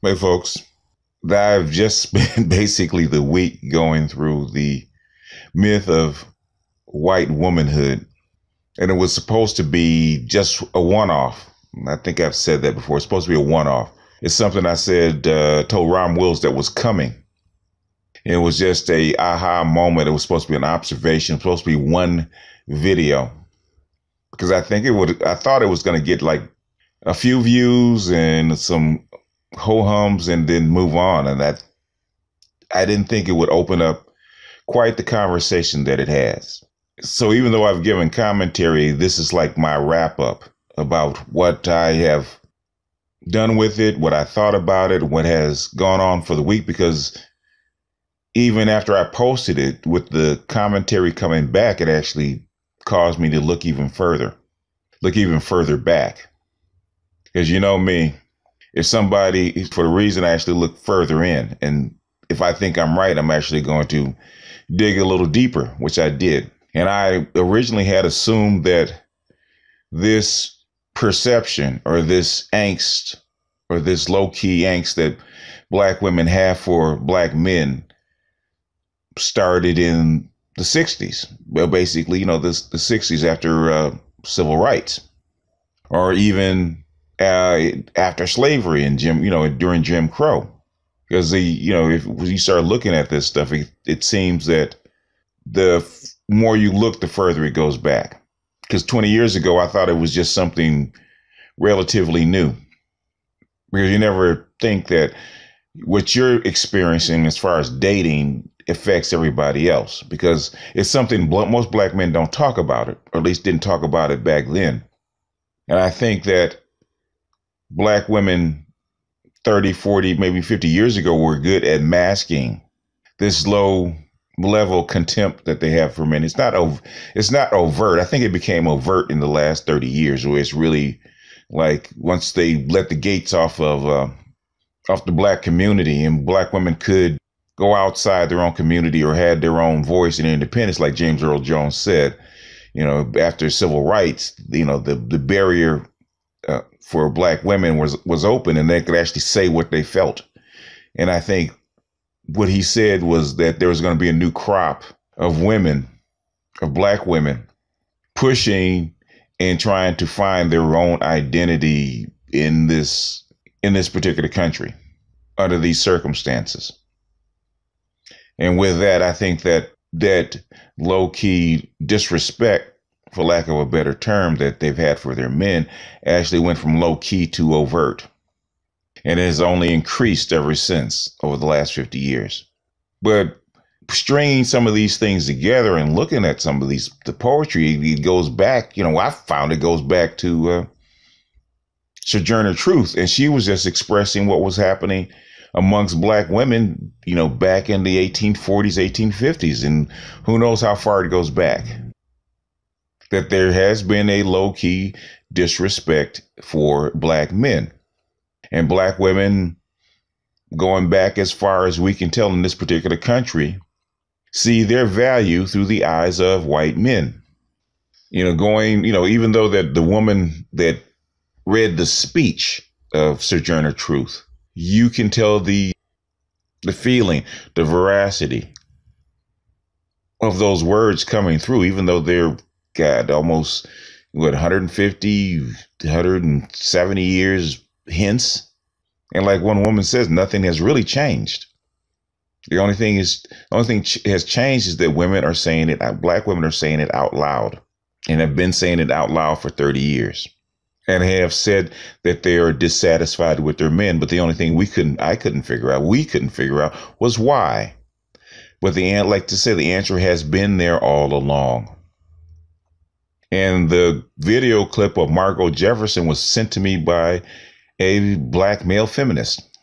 Hey, folks, I've just spent basically the week going through the myth of white womanhood, and it was supposed to be just a one off. I think I've said that before. It's supposed to be a one off. It's something I said, told Ron Wills that was coming. It was just a aha moment. It was supposed to be an observation, supposed to be one video because I thought it was going to get like a few views and some ho hums and then move on. And I didn't think it would open up quite the conversation that it has. So even though I've given commentary, this is like my wrap up about what I have done with it, what I thought about it, what has gone on for the week, because even after I posted it with the commentary coming back, it actually caused me to look even further back. Because you know me, if somebody, for the reason I actually look further in, and if I think I'm right, I'm actually going to dig a little deeper, which I did. And I originally had assumed that this perception or this angst or this low key angst that black women have for black men started in the 60s. Well, basically, the 60s after civil rights, or even after slavery and during Jim Crow. Because if you start looking at this stuff, it seems that the more you look, the further it goes back. Because 20 years ago, I thought it was just something relatively new. Because you never think that what you're experiencing as far as dating affects everybody else. Because it's something most black men don't talk about it, or at least didn't talk about it back then. And I think that black women 30, 40, maybe 50 years ago were good at masking this low level contempt that they have for men. It's not overt. I think it became overt in the last 30 years, where it's really like once they let the gates off the black community, and black women could go outside their own community or had their own voice and independence, like James Earl Jones said, after civil rights, the barrier for black women was open, and they could actually say what they felt. And I think what he said was that there was going to be a new crop of women, of black women, pushing and trying to find their own identity in this particular country under these circumstances. And with that, I think that low-key disrespect, for lack of a better term, that they've had for their men actually went from low key to overt. And it has only increased ever since over the last 50 years. But stringing some of these things together and looking at some of the poetry, it goes back, I found it goes back to Sojourner Truth. And she was just expressing what was happening amongst black women, back in the 1840s, 1850s. And who knows how far it goes back. That there has been a low-key disrespect for black men and black women, going back as far as we can tell in this particular country, see their value through the eyes of white men. Even though that the woman that read the speech of Sojourner Truth, you can tell the feeling, the veracity of those words coming through, even though they're almost 150, 170 years hence. And like one woman says, nothing has really changed. The only thing has changed is that women are saying it, black women are saying it out loud, and have been saying it out loud for 30 years, and have said that they are dissatisfied with their men. But the only thing we couldn't figure out was why. But the answer has been there all along. And the video clip of Margot Jefferson was sent to me by a black male feminist.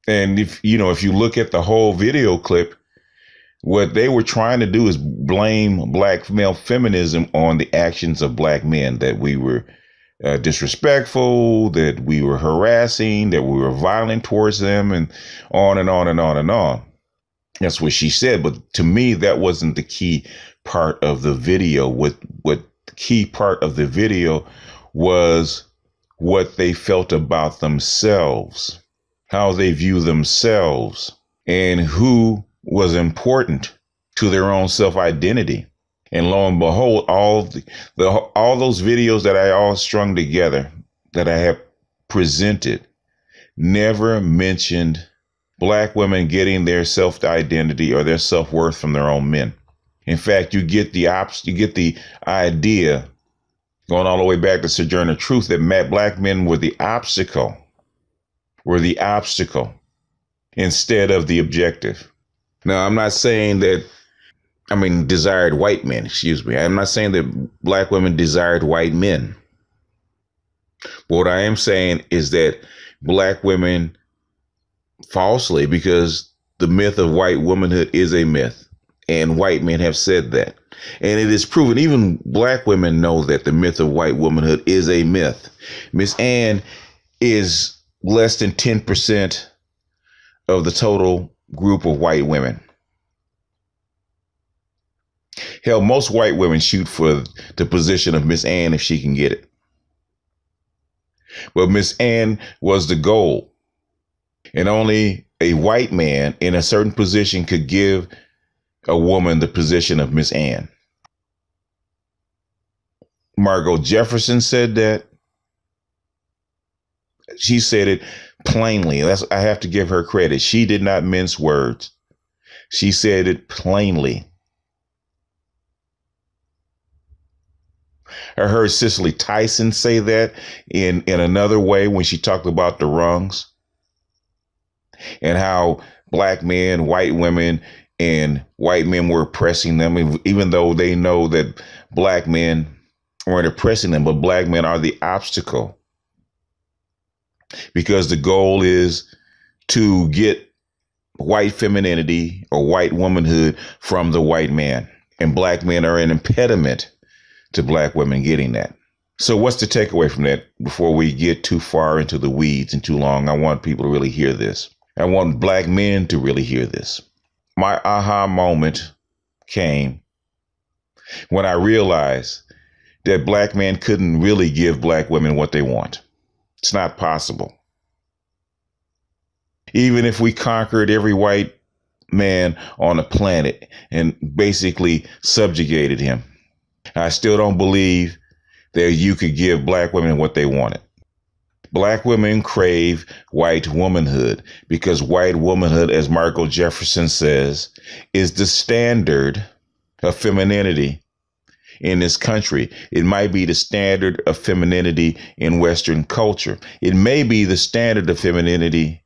And if you look at the whole video clip, what they were trying to do is blame black male feminism on the actions of black men, that we were disrespectful, that we were harassing, that we were violent towards them, and on and on and on and on. That's what she said. But to me, that wasn't the key part of the video. What the key part of the video was what they felt about themselves. how they view themselves, and who was important to their own self-identity. And lo and behold, all those videos that I all strung together that I have presented never mentioned Black women getting their self-identity or their self-worth from their own men. In fact, you get the idea, going all the way back to Sojourner Truth, that Black men were the obstacle instead of the objective. Now, I'm not saying that, desired white men, excuse me. I'm not saying that Black women desired white men. But what I am saying is that Black women falsely, because the myth of white womanhood is a myth, and white men have said that. And it is proven, even Black women know that the myth of white womanhood is a myth. Miss Ann is less than 10% of the total group of white women. Hell, most white women shoot for the position of Miss Ann if she can get it. But Miss Ann was the goal. And only a white man in a certain position could give a woman the position of Miss Ann. Margot Jefferson said that. She said it plainly. I have to give her credit. She did not mince words. She said it plainly. I heard Cicely Tyson say that in another way when she talked about the rungs and how Black men, white women, and white men were oppressing them, even though they know that Black men weren't oppressing them, but Black men are the obstacle. Because the goal is to get white femininity or white womanhood from the white man. And Black men are an impediment to Black women getting that. So what's the takeaway from that before we get too far into the weeds and too long? I want people to really hear this. I want Black men to really hear this. My aha moment came when I realized that Black men couldn't really give Black women what they want. It's not possible. Even if we conquered every white man on the planet and basically subjugated him, I still don't believe that you could give Black women what they wanted. Black women crave white womanhood because white womanhood, as Margot Jefferson says, is the standard of femininity in this country. It might be the standard of femininity in Western culture. It may be the standard of femininity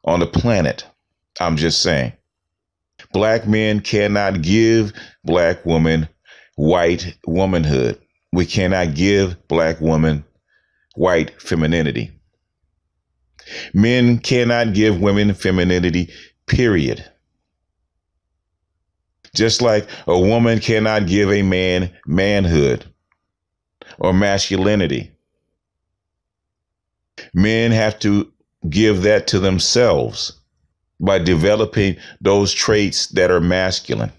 on the planet. I'm just saying. Black men cannot give Black women white womanhood. We cannot give Black women white femininity. Men cannot give women femininity, period. Just like a woman cannot give a man manhood or masculinity. Men have to give that to themselves by developing those traits that are masculine.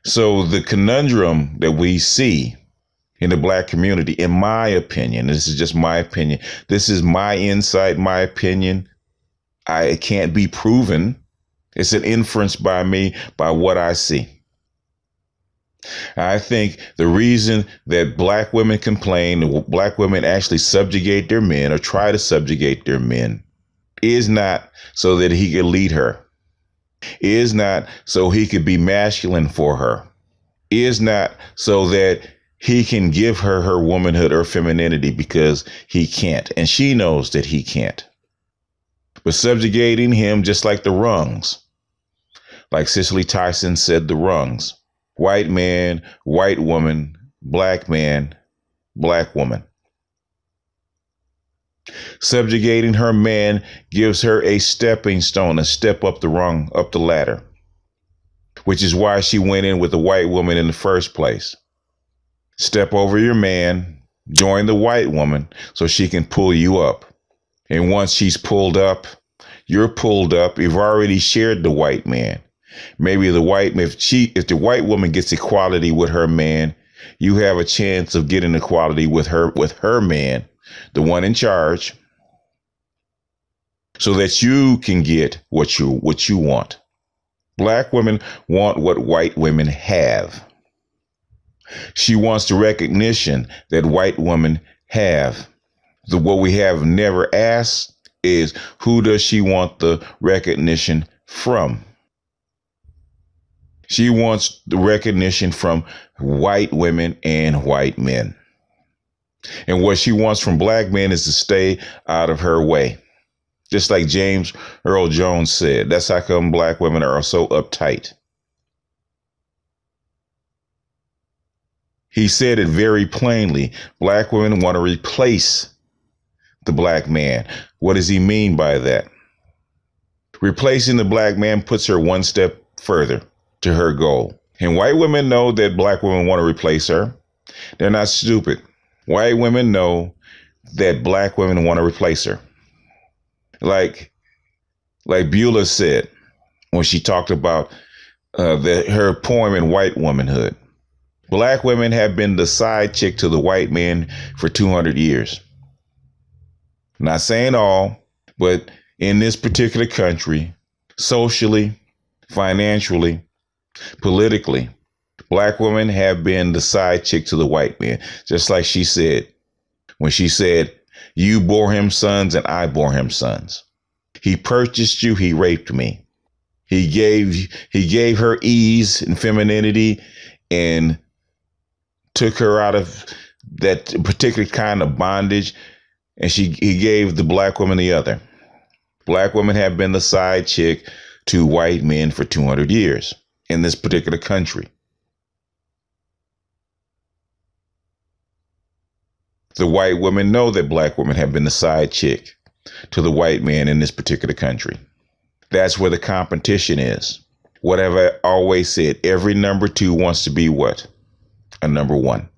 So the conundrum that we see in the Black community, in my opinion, this is just my opinion, this is my insight, my opinion. It can't be proven. It's an inference by me, by what I see. I think the reason that Black women complain, Black women actually subjugate their men or try to subjugate their men, is not so that he can lead her, is not so he could be masculine for her, is not so that he can give her her womanhood or femininity, because he can't. And she knows that he can't. But subjugating him just like the rungs, like Cicely Tyson said, the rungs: white man, white woman, Black man, Black woman. Subjugating her man gives her a stepping stone, a step up the rung, up the ladder, which is why she went in with the white woman in the first place. Step over your man, join the white woman so she can pull you up. And once she's pulled up, you're pulled up. You've already shared the white man. Maybe if the white woman gets equality with her man, you have a chance of getting equality with her man, the one in charge. so that you can get what you want. Black women want what white women have. She wants the recognition that white women have. What we have never asked is, who does she want the recognition from? She wants the recognition from white women and white men. And what she wants from black men is to stay out of her way. Just like James Earl Jones said, that's how come black women are so uptight. He said it very plainly. Black women want to replace the black man. What does he mean by that? Replacing the black man puts her one step further to her goal. And white women know that black women want to replace her. They're not stupid. White women know that black women want to replace her. Like Beulah said when she talked about her poem in White Womanhood. Black women have been the side chick to the white man for 200 years. Not saying all, but in this particular country, socially, financially, politically, black women have been the side chick to the white man. Just like she said, when she said, you bore him sons and I bore him sons. He purchased you, he raped me. He gave her ease and femininity and took her out of that particular kind of bondage, and he gave the black woman the other. Black women have been the side chick to white men for 200 years in this particular country. The white women know that black women have been the side chick to the white man in this particular country. That's where the competition is. What have I always said? Every number two wants to be what? A number one.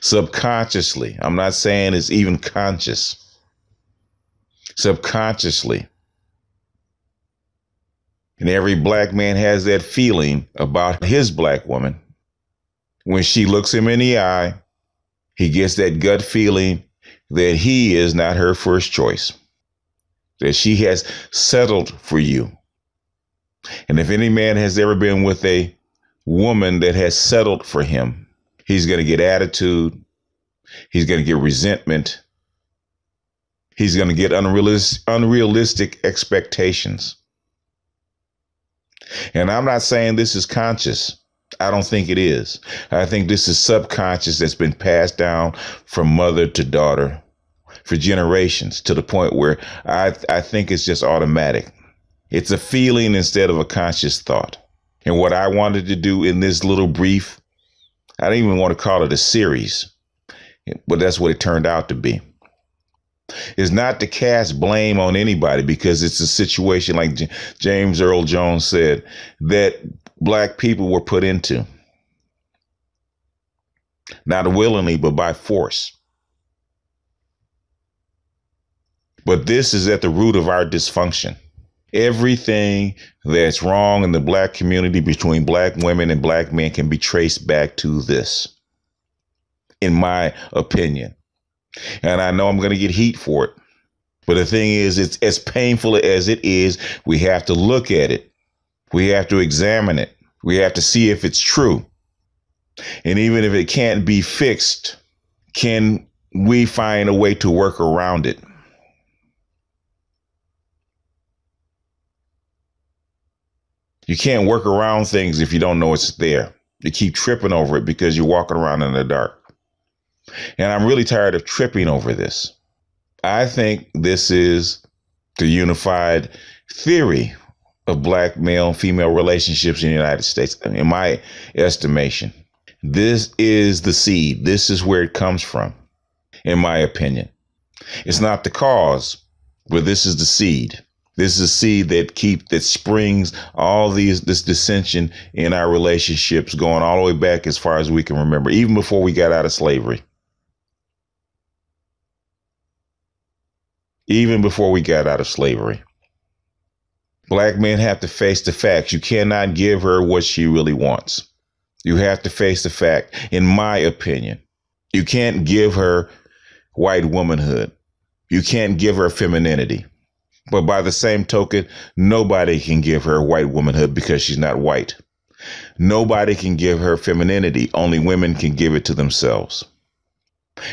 Subconsciously. I'm not saying it's even conscious. Subconsciously. And every black man has that feeling about his black woman. When she looks him in the eye, he gets that gut feeling that he is not her first choice, that she has settled for you. And if any man has ever been with a woman that has settled for him, he's going to get attitude. He's going to get resentment. He's going to get unrealistic expectations. And I'm not saying this is conscious. I don't think it is. I think this is subconscious that's been passed down from mother to daughter for generations, to the point where I think it's just automatic. It's a feeling instead of a conscious thought. And what I wanted to do in this little brief, I don't even want to call it a series, but that's what it turned out to be, is not to cast blame on anybody, because it's a situation, like James Earl Jones said, that black people were put into. Not willingly, but by force. But this is at the root of our dysfunction. Everything that's wrong in the black community between black women and black men can be traced back to this, in my opinion. And I know I'm going to get heat for it. But the thing is, it's as painful as it is, we have to look at it. We have to examine it. We have to see if it's true. And even if it can't be fixed, can we find a way to work around it? You can't work around things if you don't know it's there. You keep tripping over it because you're walking around in the dark. And I'm really tired of tripping over this. I think this is the unified theory of black male and female relationships in the United States. In my estimation, this is the seed. This is where it comes from, in my opinion. It's not the cause, but this is the seed. This is a seed that springs all this dissension in our relationships, going all the way back as far as we can remember, even before we got out of slavery. Even before we got out of slavery. Black men have to face the facts. You cannot give her what she really wants. You have to face the fact, in my opinion. You can't give her white womanhood. You can't give her femininity. But by the same token, nobody can give her white womanhood because she's not white. Nobody can give her femininity. Only women can give it to themselves.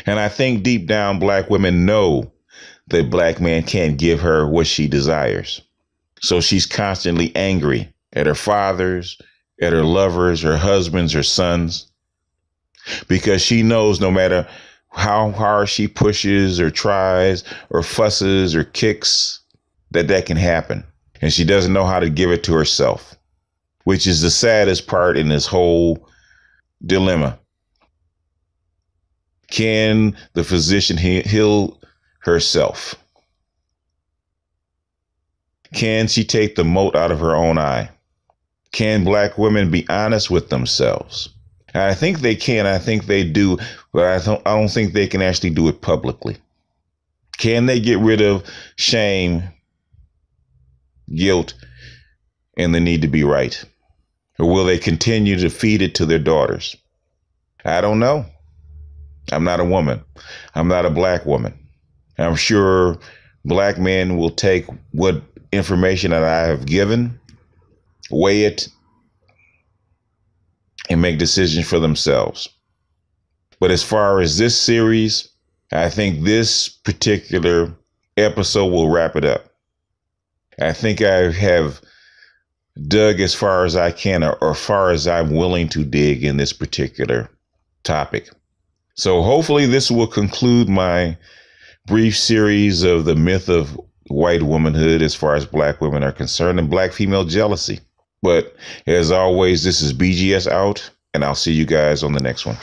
And I think deep down, black women know that black man can't give her what she desires. So she's constantly angry at her fathers, at her lovers, her husbands, her sons, because she knows no matter how hard she pushes or tries or fusses or kicks, that can happen. And she doesn't know how to give it to herself, which is the saddest part in this whole dilemma. Can the physician heal herself? Can she take the mote out of her own eye? Can black women be honest with themselves? And I think they can. I think they do, but I don't think they can actually do it publicly. Can they get rid of shame, guilt, and the need to be right? Or will they continue to feed it to their daughters? I don't know. I'm not a woman. I'm not a black woman. I'm sure black men will take what information that I have given, weigh it, and make decisions for themselves. But as far as this series, I think this particular episode will wrap it up. I think I have dug as far as I can, or far as I'm willing to dig in this particular topic. So hopefully this will conclude my brief series of the myth of white womanhood as far as black women are concerned and black female jealousy. But as always, this is BGS out, and I'll see you guys on the next one.